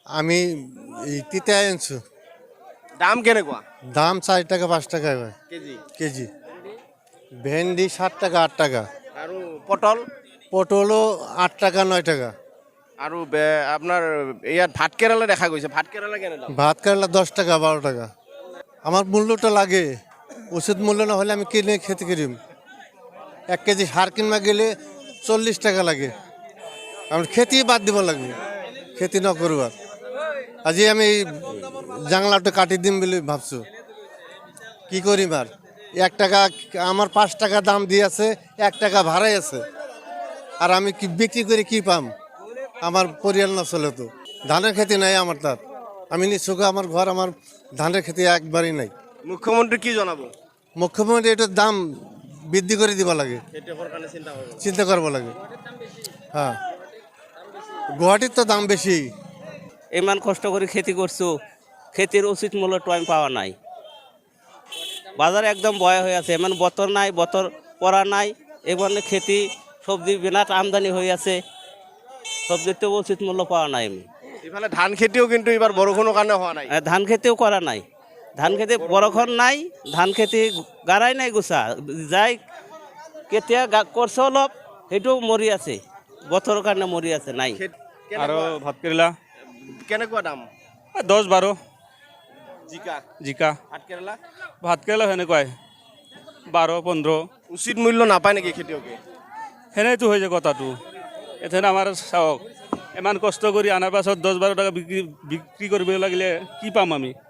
আমি এই তিতে আনছো। দাম কেনেকুৱা দাম 4 টাকা 5 টাকা হয় কেজি? কেজি। ভেন্ডি 7 টাকা 8 টাকা। আৰু পটল পটলও 8 টাকা 9 টাকা। আৰু আপোনাৰ ইয়াত ভাত কেৰেলা দেখা গৈছে, ভাত কেৰেলা কেনে দাম? ভাত কেরেলা 10 টাকা 12 টাকা। আমার মূল্যটা লাগে, উচিত মূল্য না হলে আমি কিনে খেতে করিম। 1 কেজি সার কিনবা গেলে 40 টাকা লাগে। আমার খেতি বাদ দিব লাগবে, খেতি ন করবার। আজি আমি জাংলাটা কাটি দিম বলে ভাবছো, কি করিম আর? 1 টাকা আমার 5 টাকা দাম দিয়েছে, 1 টাকা ভাড়াই আছে। আর আমি কি বিক্রি করে কি পাম? আমার পরিয়াল না চলে তো। ধানের খেতি নাই আমার তার। আমি নিশ্চয় আমার ঘর আমার ধানের খেতি একবারই নাই। মুখ্যমন্ত্রী কি জানাবো? মুখ্যমন্ত্রী এটার দাম বৃদ্ধি করে দিব লাগে, খেতিয়কৰ কাৰণে চিন্তা কৰিব। চিন্তা করবো লাগে। হ্যাঁ, গুয়াহাটির তো দাম বেশি। ইমান কষ্ট করে খেতি করছো, খেতির উচিত মূল্যটা আমি পাওয়া নাই। বাজার একদম ভয় হয়ে আছে, মানে বতর নাই, বতর পড়া নাই। এখানে খেতি সবজি বিরাট আমদানি হয়ে আছে, সবজির তো উচিত মূল্য পাওয়া নাই আমি। ইফালে ধান খেতিও কিন্তু এবার বৰষুণৰ কাৰণে হোৱা নাই। ধান খেতিও করা নাই, ধান খেতি বরক্ষণ নাই, ধান খেতি গাড়াই নাই গুছা যাই কেতিয়া করছে অলপ সেইটোও মৰি আছে, বতৰৰ কাৰণে মৰি আছে নাই। আৰু ভাত কেৰেলা কেনেকুৱা দাম? 10-12। জিকা জিকা ভাত কেৰেলা ভাত কেৰেলা সেনেকুৱাই 12-15। উচিত মূল্য নাপায় নেকি খেতিয়কে? সেনেতো হৈ যায় কথাটো। এথেন আমাৰ চাওক, ইমান কষ্ট কৰি অনাৰ পাছত 10-12 টাকা বিক্ৰী কৰিব লাগিলে কি পাম আমি?